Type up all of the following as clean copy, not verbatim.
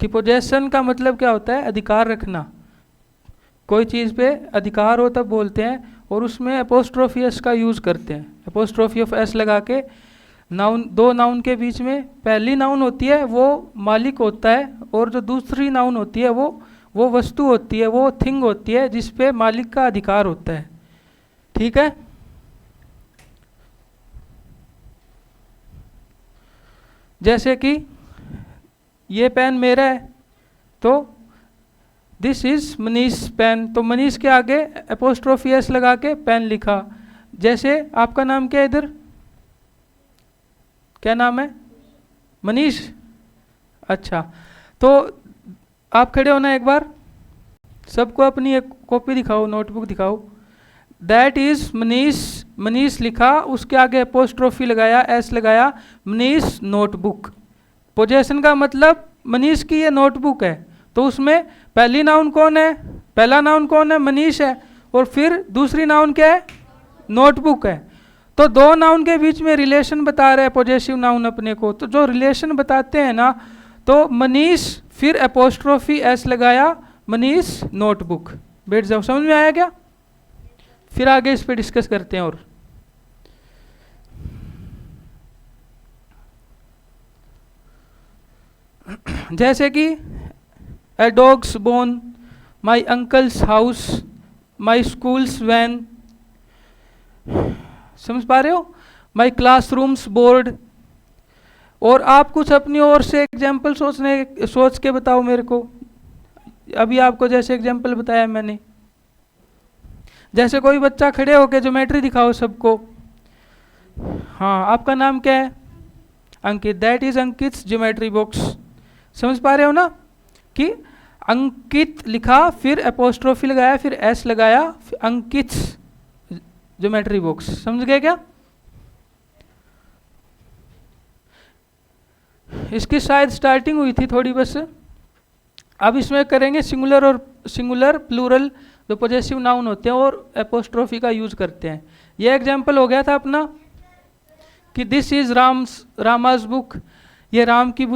कि पोजेशन का मतलब क्या होता है, अधिकार रखना। कोई चीज़ पे अधिकार हो तब बोलते हैं, और उसमें अपोस्ट्रोफी एस का यूज़ करते हैं। अपोस्ट्रोफी ऑफ एस लगा के नाउन, दो नाउन के बीच में पहली नाउन होती है वो मालिक होता है, और जो दूसरी नाउन होती है वो वस्तु होती है, वो थिंग होती है जिस पे मालिक का अधिकार होता है। ठीक है। जैसे कि ये पेन मेरा है, तो दिस इज मनीष पेन, तो मनीष के आगे एपोस्ट्रोफी एस लगा के पेन लिखा। जैसे आपका नाम क्या है इधर, क्या नाम है? मनीष। अच्छा, तो आप खड़े होना एक बार, सबको अपनी एक कॉपी दिखाओ, नोटबुक दिखाओ। दैट इज मनीष, मनीष लिखा, उसके आगे एपोस्ट्रोफी लगाया, एस लगाया, मनीष नोटबुक। पोजेशन का मतलब मनीष की ये नोटबुक है, तो उसमें पहली नाउन कौन है, पहला नाउन कौन है, मनीष है, और फिर दूसरी नाउन क्या है, नोटबुक है। तो दो नाउन के बीच में रिलेशन बता रहे हैं पॉजेसिव नाउन अपने को, तो जो रिलेशन बताते हैं ना, तो मनीष फिर एपोस्ट्रोफी एस लगाया, मनीष नोटबुक। बैठ जाओ, समझ में आया क्या? फिर आगे इस पे डिस्कस करते हैं। और जैसे कि ए डॉग्स बोन, माई अंकल्स हाउस, माई स्कूल्स वैन, समझ पा रहे हो? माई क्लासरूम्स बोर्ड। और आप कुछ अपनी ओर से एग्जाम्पल सोच के बताओ मेरे को। अभी आपको जैसे एग्जाम्पल बताया मैंने, जैसे कोई बच्चा खड़े होके ज्योमेट्री दिखाओ सबको। हाँ, आपका नाम क्या है? Ankit. That is Ankit geometry box. समझ पा रहे हो ना कि अंकित लिखा, फिर एपोस्ट्रोफी लगाया, फिर एस लगाया, अंकित ज्योमेट्री बॉक्स। समझ गए क्या? इसकी शायद स्टार्टिंग हुई थी थोड़ी बस। अब इसमें करेंगे सिंगुलर और सिंगुलर प्लूरल जो पॉजेसिव नाउन होते हैं और एपोस्ट्रोफी का यूज करते हैं। ये एग्जाम्पल हो गया था अपना कि दिस इज रामास बुक, ये राम की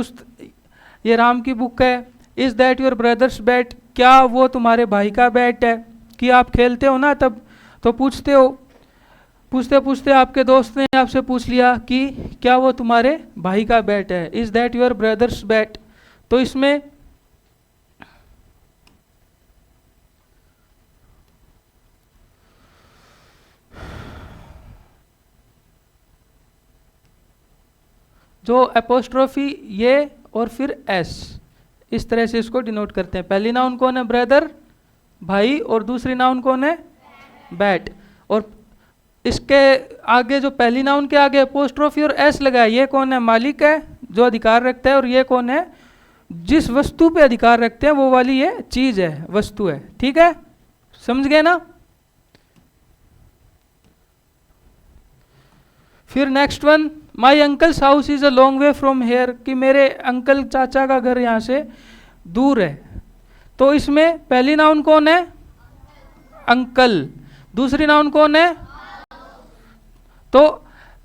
बुक है। Is that your brothers bat, क्या वो तुम्हारे भाई का बैट है? कि आप खेलते हो ना तब तो पूछते हो, पूछते पूछते आपके दोस्त ने आपसे पूछ लिया कि क्या वो तुम्हारे भाई का बैट है। Is that your brothers bat. तो इसमें जो एपोस्ट्रोफी ये और फिर एस, इस तरह से इसको डिनोट करते हैं। पहली नाउन कौन है? ब्रदर, भाई, और दूसरी नाउन कौन है? बैट। और इसके आगे जो पहली नाउन के आगे एपोस्ट्रोफी और एस लगा है, ये कौन है? मालिक है जो अधिकार रखता है, और ये कौन है? जिस वस्तु पे अधिकार रखते हैं वो वाली ये चीज है, वस्तु है। ठीक है, समझ गए ना? फिर next one, my uncles house is a long way from here, कि मेरे अंकल चाचा का घर यहाँ से दूर है। तो इसमें पहली नाउन कौन है? अंकल। दूसरी नाउन कौन है? तो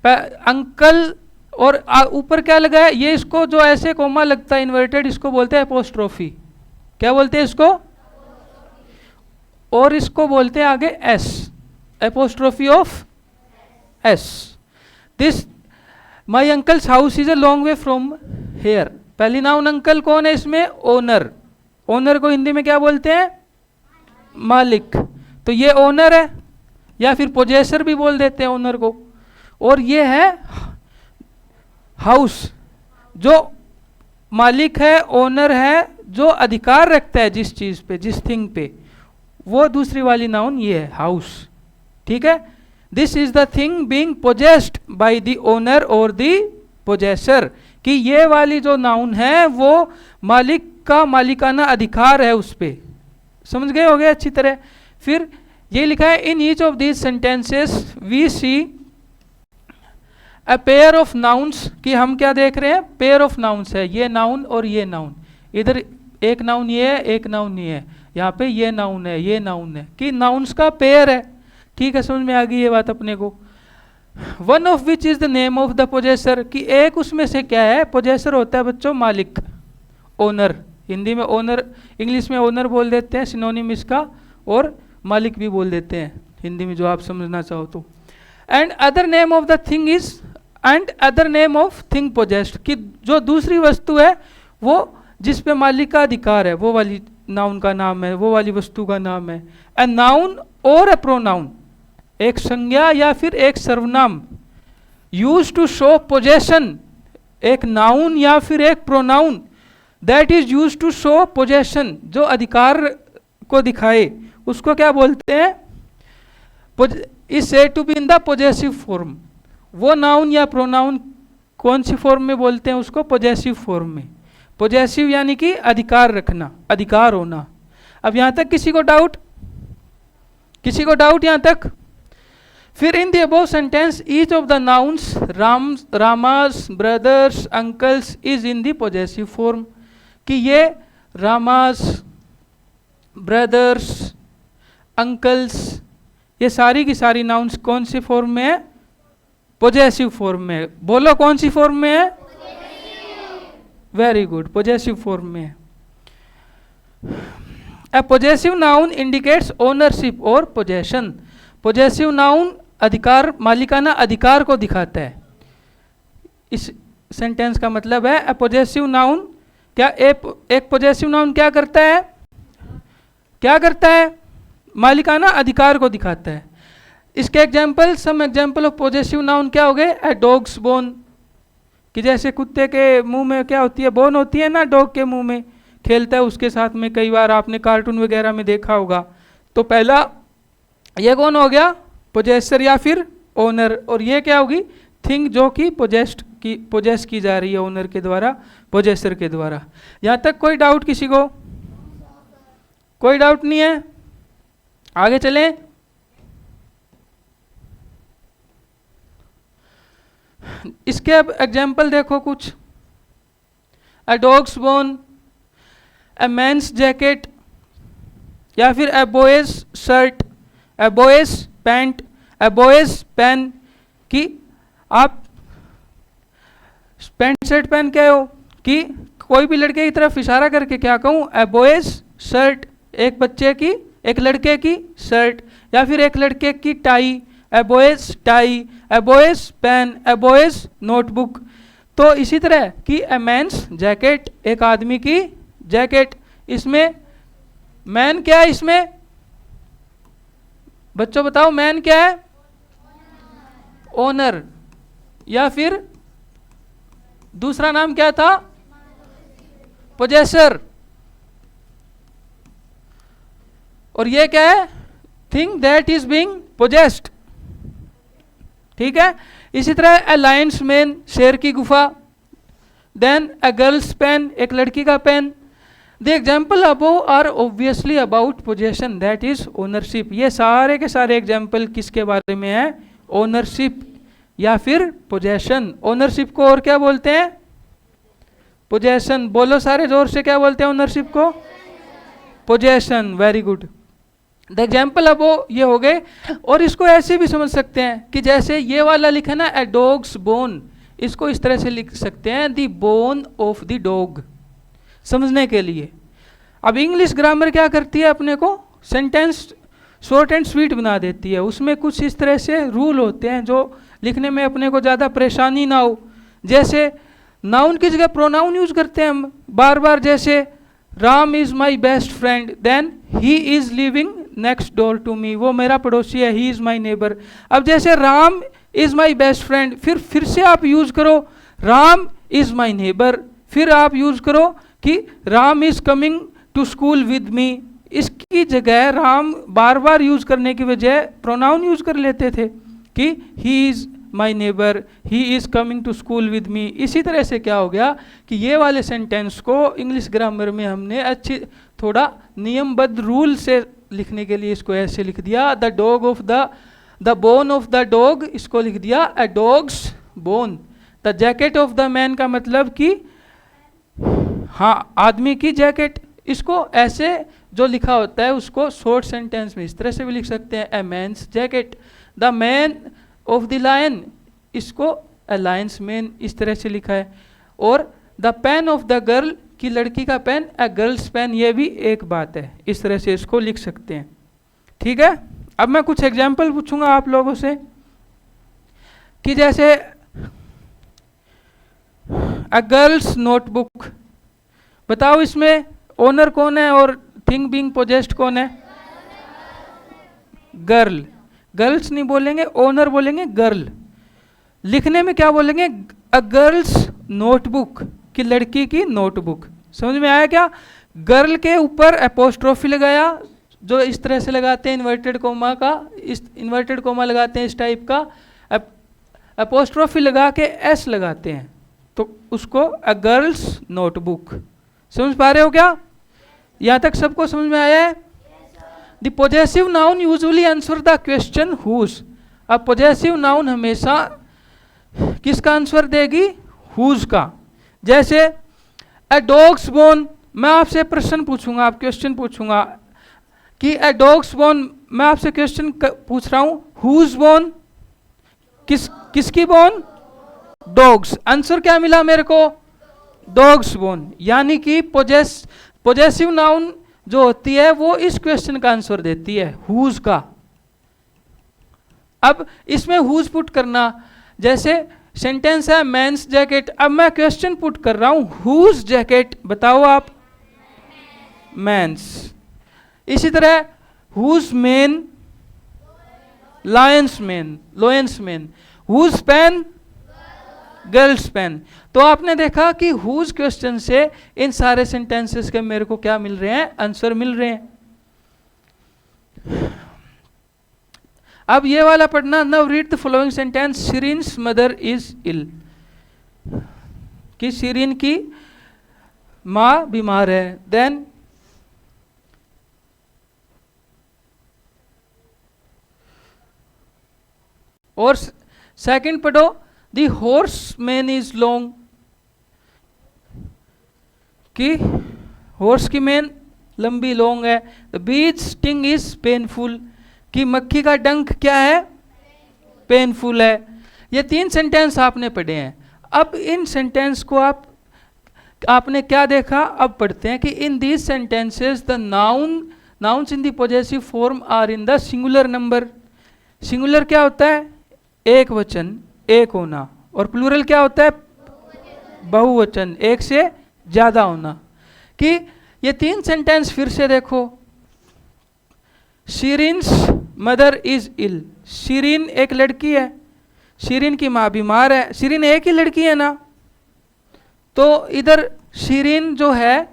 अंकल, और ऊपर क्या लगा है? ये इसको जो ऐसे कोमा लगता है इन्वर्टेड, इसको बोलते हैं एपोस्ट्रोफी। क्या बोलते हैं इसको? और इसको बोलते हैं आगे S, apostrophe of S. This my uncles house is a long way from here. पहली नाउन अंकल कौन है इसमें? ओनर। ओनर को हिंदी में क्या बोलते हैं? मालिक। तो ये ओनर है, या फिर पोजेसर भी बोल देते हैं ओनर को। और ये है हाउस, जो मालिक है, ओनर है, जो अधिकार रखता है जिस चीज पे, जिस थिंग पे, वो दूसरी वाली नाउन ये है, हाउस। ठीक है। This is the thing being possessed by the owner और द पोजेसर, कि ये वाली जो नाउन है वो मालिक का मालिकाना अधिकार है उस पे। समझ गए हो गए अच्छी तरह? फिर ये लिखा है, in each of these sentences we see a pair of nouns, कि हम क्या देख रहे हैं? पेयर ऑफ नाउन्स है, ये नाउन और ये नाउन। इधर एक नाउन ये है, एक नाउन ये है, यहाँ पे ये नाउन है, ये नाउन है, कि नाउन्स का पेयर है। ठीक है, समझ में आ गई ये बात अपने को? One of which is the name of the possessor, कि एक उसमें से क्या है? पोजेसर होता है बच्चों मालिक, ओनर। हिंदी में ओनर, इंग्लिश में ओनर बोल देते हैं सिनोनिम इसका, और मालिक भी बोल देते हैं हिंदी में, जो आप समझना चाहो तो। And other name of the thing is, and other name of thing possessed, कि जो दूसरी वस्तु है वो जिस पे मालिक का अधिकार है, वो वाली नाउन का नाम है, वो वाली वस्तु का नाम है। ए नाउन और ए प्रोनाउन, एक संज्ञा या फिर एक सर्वनाम, यूज टू शो पोजेशन, एक नाउन या फिर एक pronoun that is use to show possession, जो अधिकार को दिखाए, उसको क्या बोलते हैं? Is said to be in the possessive form. वो नाउन या प्रोनाउन कौन सी फॉर्म में बोलते हैं उसको? पोजेसिव फॉर्म में। पोजेसिव यानी कि अधिकार रखना, अधिकार होना। अब यहां तक किसी को डाउट? किसी को डाउट यहां तक? फिर in the above sentence each of the nouns Rama's, brothers, uncles is in the possessive form, कि ये रामास, ब्रदर्स, अंकल्स, ये सारी की सारी नाउन्स कौन सी फॉर्म में है? पोजेसिव फॉर्म में है। बोलो कौन सी फॉर्म में है? वेरी गुड, पोजेसिव फॉर्म में है। ए पोजेसिव नाउन इंडिकेट्स ओनरशिप और पोजेशन। पोजेसिव नाउन अधिकार, मालिकाना अधिकार को दिखाता है। इस सेंटेंस का मतलब है ए पोजेसिव नाउन, क्या एक पोजेसिव नाउन क्या करता है? क्या करता है? मालिकाना अधिकार को दिखाता है। इसके example, some example of positive noun क्या हो गए? ए डॉग्स बोन, कि जैसे कुत्ते के मुंह में क्या होती है? बोन होती है ना, डॉग के मुंह में खेलता है उसके साथ में, कई बार आपने कार्टून वगैरह में देखा होगा। तो पहला ये कौन हो गया? पोजेसर या फिर ओनर, और ये क्या होगी? थिंग जो कि पोजेस की जा रही है ओनर के द्वारा, पोजेसर के द्वारा। यहाँ तक कोई डाउट किसी को? कोई डाउट नहीं है? आगे चलें। इसके अब एग्जाम्पल देखो कुछ। A dog's bone, a man's jacket, या फिर a boy's shirt, a boy's pant, a boy's pen, कि आप पैंट शर्ट पहन के हो, कि कोई भी लड़के की तरफ इशारा करके क्या कहूँ? ए बॉयज शर्ट, एक बच्चे की, एक लड़के की शर्ट, या फिर एक लड़के की टाई, ए बॉयज टाई, ए बॉयज पेन, ए बॉयज नोटबुक। तो इसी तरह कि ए मैंस जैकेट, एक आदमी की जैकेट, इसमें मैन क्या है? इसमें बच्चों बताओ मैन क्या है? ओनर, या फिर दूसरा नाम क्या था? पोजेसर। और ये क्या है? Thing that is being possessed. ठीक है। इसी तरह ए लायंस मैन, शेर की गुफा, देन ए गर्ल्स पेन, एक लड़की का pen. The example above are obviously about possession, that is ownership. ये सारे के सारे एग्जाम्पल किसके बारे में है? ओनरशिप या फिर पोजेशन। ओनरशिप को और क्या बोलते हैं? पोजेशन। बोलो सारे जोर से, क्या बोलते हैं ओनरशिप को? Possession. Very good. The example अब ये हो गए। और इसको ऐसे भी समझ सकते हैं कि जैसे ये वाला लिखा ना, ए डॉग्स बोन, इसको इस तरह से लिख सकते हैं, the bone of the dog, समझने के लिए। अब इंग्लिश ग्रामर क्या करती है? अपने को सेंटेंस शॉर्ट एंड स्वीट बना देती है। उसमें कुछ इस तरह से रूल होते हैं जो लिखने में अपने को ज़्यादा परेशानी ना हो। जैसे नाउन की जगह प्रोनाउन यूज करते हैं हम बार बार, जैसे Ram is my best friend, then he is living next door to me, वो मेरा पड़ोसी है, ही इज माई नेबर। अब जैसे Ram is my best friend, फिर से आप यूज करो राम इज माई नेबर, फिर आप यूज करो कि Ram is coming to school with me. इसकी जगह राम बार बार यूज करने की बजाय प्रोनाउन यूज कर लेते थे कि he is my neighbour, he is coming to school with me. इसी तरह से क्या हो गया कि ये वाले सेंटेंस को इंग्लिश ग्रामर में हमने अच्छी थोड़ा नियमबद्ध रूल से लिखने के लिए इसको ऐसे लिख दिया, the dog of the bone of the dog, इसको लिख दिया a dog's bone. The jacket of the man का मतलब कि हाँ आदमी की जैकेट। इसको ऐसे जो लिखा होता है उसको शॉर्ट सेंटेंस में इस तरह से भी लिख सकते हैं, a man's jacket. The man of the lion, इसको ए लायंस मैन इस तरह से लिखा है। और the pain of the girl कि लड़की का पेन, ए गर्ल्स पेन, ये भी एक बात है। इस तरह से इसको लिख सकते हैं। ठीक है, अब मैं कुछ एग्जाम्पल पूछूंगा आप लोगों से कि जैसे अ गर्ल्स नोटबुक, बताओ इसमें ओनर कौन है और थिंग बीइंग पोजेस्ड कौन है? गर्ल। गर्ल्स नहीं बोलेंगे, ओनर बोलेंगे गर्ल। लिखने में क्या बोलेंगे? अ गर्ल्स नोटबुक, कि लड़की की नोटबुक। समझ में आया क्या? गर्ल के ऊपर एपोस्ट्रोफी लगाया, जो इस तरह से लगाते हैं इन्वर्टेड कोमा का, इस इन्वर्टेड कोमा लगाते हैं इस टाइप का, एपोस्ट्रोफी लगा के एस लगाते हैं, तो उसको अ गर्ल्स नोटबुक। समझ पा रहे हो क्या? यहां तक सबको समझ में आया है? The possessive noun usually answer the question whose. अब पोजेसिव नाउन हमेशा किसका आंसर देगी? हुज का। जैसे अ डॉग्स बोन, मैं आपसे प्रश्न पूछूंगा, आप क्वेश्चन पूछूंगा कि अ डॉग्स बोन, मैं आपसे क्वेश्चन पूछ रहा हूं, हुज बोन, किसकी बोन? डॉग्स। आंसर क्या मिला मेरे को? Dogs bone. यानी कि पोजेसिव नाउन जो होती है वो इस क्वेश्चन का आंसर देती है, हुज का। अब इसमें हुज पुट करना, जैसे सेंटेंस है मेंस जैकेट, अब मैं क्वेश्चन पुट कर रहा हूं हुज जैकेट, बताओ आप? मेंस। इसी तरह whose men? Lion's men, lion's men. Whose pen? Girl's pen. तो आपने देखा कि हुज क्वेश्चन से इन सारे सेंटेंसेस के मेरे को क्या मिल रहे हैं? आंसर मिल रहे हैं। अब ये वाला पढ़ना, now read the following sentence, Shirin's mother is ill, कि शिरीन की माँ बीमार है। देन और सेकंड पढ़ो, द हॉर्समैन इज लॉन्ग, कि हॉर्स की मेन लंबी लॉन्ग है। The bees sting is painful, कि मक्खी का डंक क्या है? पेनफुल है। ये तीन सेंटेंस आपने पढ़े हैं। अब इन सेंटेंस को आपने क्या देखा? अब पढ़ते हैं कि in these sentences the nouns in the possessive form are in the singular number. Singular क्या होता है? एक वचन, एक होना, और प्लूरल क्या होता है? बहुवचन, एक से ज्यादा होना। कि ये तीन सेंटेंस फिर से देखो, शिरीन्स मदर इज इल, शिरीन एक लड़की है, शिरीन की माँ बीमार है। शिरीन एक ही लड़की है ना, तो इधर शिरीन जो है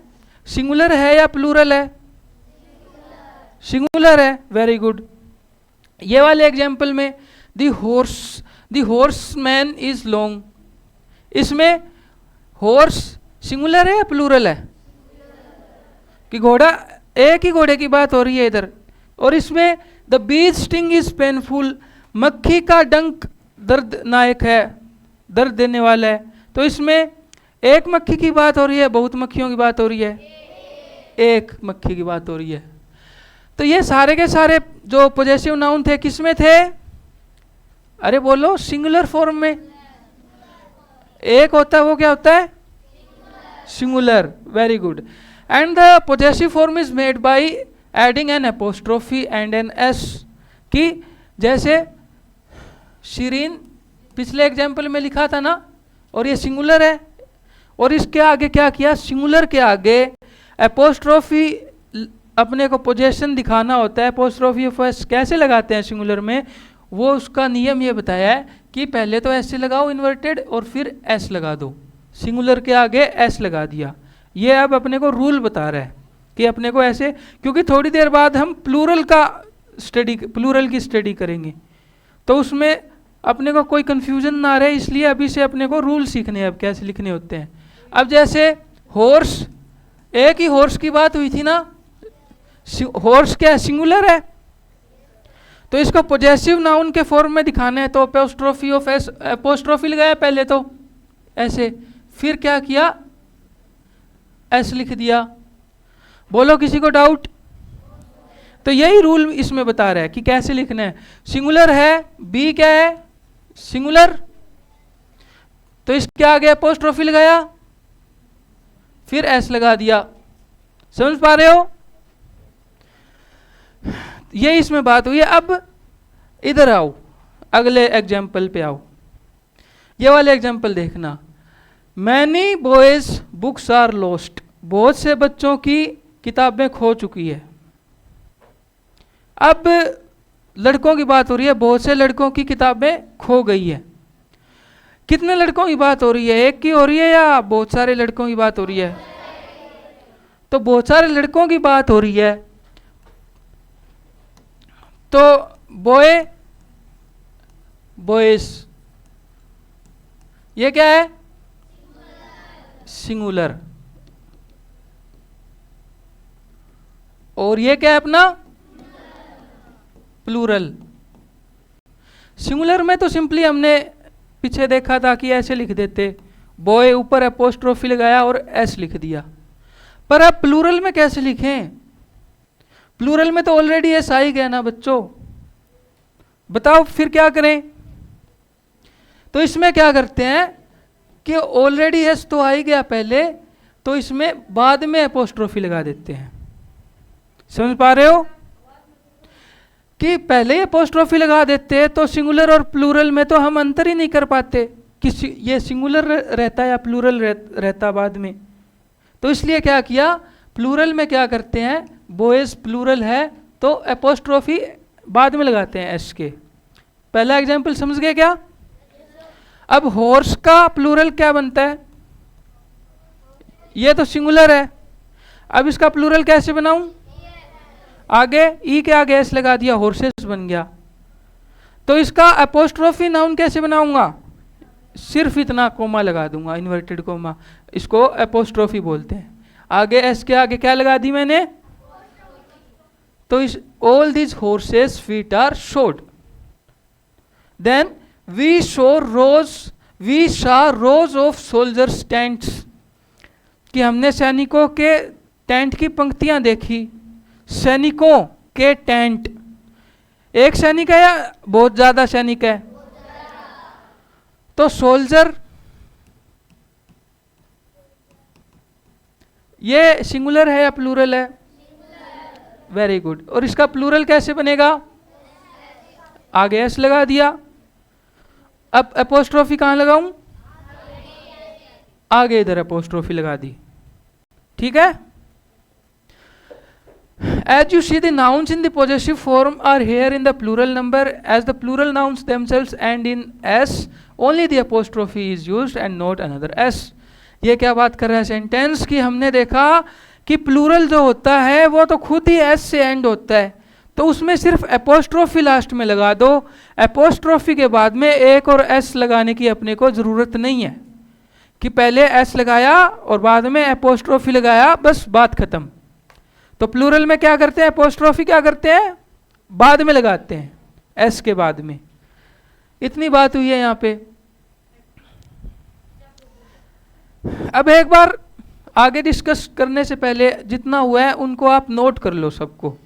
सिंगुलर है या प्लूरल है? सिंगुलर है। Very good. ये वाले एग्जाम्पल में द हॉर्समैन इज लॉन्ग, इसमें हॉर्स सिंगुलर है या प्लूरल है? कि घोड़ा, एक ही घोड़े की बात हो रही है इधर। और इसमें the bees sting is painful, मक्खी का डंक दर्दनायक है, दर्द देने वाला है। तो इसमें एक मक्खी की बात हो रही है, बहुत मक्खियों की बात हो रही है? एक मक्खी की बात हो रही है। तो ये सारे के सारे जो पॉजेसिव नाउन थे किसमें थे? अरे बोलो, सिंगुलर फॉर्म में। एक होता है वो क्या होता है? Singular. Very good. And the possessive form is made by adding an apostrophe and an s, कि जैसे शिरीन पिछले एग्जाम्पल में लिखा था ना, और ये सिंगुलर है, और इसके आगे क्या किया? सिंगुलर के आगे एपोस्ट्रोफी, अपने को पोजेशन दिखाना होता है। एपोस्ट्रोफी ऑफ एस कैसे लगाते हैं सिंगुलर में? वो उसका नियम ये बताया है कि पहले तो ऐसे लगाओ इन्वर्टेड, और फिर एस लगा दो। सिंगुलर के आगे एस लगा दिया। ये अब अपने को रूल बता रहा है कि अपने को ऐसे, क्योंकि थोड़ी देर बाद हम प्लूरल की स्टडी करेंगे, तो उसमें अपने को कोई कंफ्यूजन ना रहे, इसलिए अभी से अपने को रूल सीखने हैं अब कैसे लिखने होते हैं। अब जैसे हॉर्स, एक ही हॉर्स की बात हुई थी ना, हॉर्स क्या है? सिंगुलर है। तो इसको पॉजेसिव नाउन के फॉर्म में दिखाना है, तो एपोस्ट्रोफी ऑफ एस, एपोस्ट्रोफी लगाया पहले तो ऐसे, फिर क्या किया? एस लिख दिया। बोलो किसी को डाउट? तो यही रूल इसमें बता रहा है कि कैसे लिखना है। सिंगुलर है, बी क्या है? सिंगुलर, तो इसके आगे एपोस्ट्रोफी लगाया, फिर एस लगा दिया। समझ पा रहे हो? ये इसमें बात हुई है। अब इधर आओ, अगले एग्जाम्पल पे आओ। ये वाले एग्जाम्पल देखना। Many boys books are lost, बहुत से बच्चों की किताबें खो चुकी है। अब लड़कों की बात हो रही है, बहुत से लड़कों की किताबें खो गई है। कितने लड़कों की बात हो रही है? एक की हो रही है या बहुत सारे लड़कों की बात हो रही है? तो बहुत सारे लड़कों की बात हो रही है। तो बॉय, बॉयज, ये क्या है? सिंगुलर। और ये क्या है अपना? प्लूरल। सिंगुलर में तो सिंपली हमने पीछे देखा था कि ऐसे लिख देते, बॉय ऊपर एपोस्ट्रोफी लगाया और एस लिख दिया। पर अब प्लूरल में कैसे लिखें? प्लूरल में तो ऑलरेडी एस आ ही गया ना बच्चों। बताओ फिर क्या करें? तो इसमें क्या करते हैं कि ऑलरेडी एस तो आ ही गया पहले, तो इसमें बाद में एपोस्ट्रोफी लगा देते हैं। समझ पा रहे हो कि पहले एपोस्ट्रोफी लगा देते हैं तो सिंगुलर और प्लूरल में तो हम अंतर ही नहीं कर पाते कि ये सिंगुलर रहता या प्लूरल रहता बाद में। तो इसलिए क्या किया, प्लूरल में क्या करते हैं, बॉयज प्लूरल है तो एपोस्ट्रोफी बाद में लगाते हैं एस के। पहला एग्जाम्पल समझ गए क्या? अब हॉर्स का प्लूरल क्या बनता है? ये तो सिंगुलर है, अब इसका प्लूरल कैसे बनाऊं? आगे ई के आगे एस लगा दिया, हॉर्सेस बन गया। तो इसका एपोस्ट्रोफी नाउन कैसे बनाऊंगा? सिर्फ इतना कोमा लगा दूंगा, इन्वर्टेड कोमा, इसको एपोस्ट्रोफी बोलते हैं। आगे एस के आगे क्या लगा दी मैंने? तो इस all these horses feet are shod, then we show rows, we saw rows of soldiers tents, कि हमने सैनिकों के टेंट की पंक्तियां देखी। सैनिकों के टेंट, एक सैनिक है या बहुत ज्यादा सैनिक है? तो सोल्जर, ये सिंगुलर है या प्लूरल है? Very good. और इसका प्लूरल कैसे बनेगा? आगे एस लगा दिया। अब एपोस्ट्रोफी कहां लगाऊं? आगे इधर एपोस्ट्रोफी लगा दी। ठीक है? As you see, the nouns in the possessive form are here in the plural number. As the plural nouns themselves end in s, only the apostrophe is used and not another s. ये क्या बात कर रहा है sentence की? हमने देखा कि प्लूरल जो होता है वो तो खुद ही s से एंड होता है, तो उसमें सिर्फ एपोस्ट्रोफी लास्ट में लगा दो। एपोस्ट्रोफी के बाद में एक और s लगाने की अपने को जरूरत नहीं है कि पहले s लगाया और बाद में एपोस्ट्रोफी लगाया, बस बात खत्म। तो प्लूरल में क्या करते हैं? एपोस्ट्रोफी क्या करते हैं? बाद में लगाते हैं, एस के बाद में। इतनी बात हुई है यहां पे। अब एक बार आगे डिस्कस करने से पहले जितना हुआ है उनको आप नोट कर लो सबको।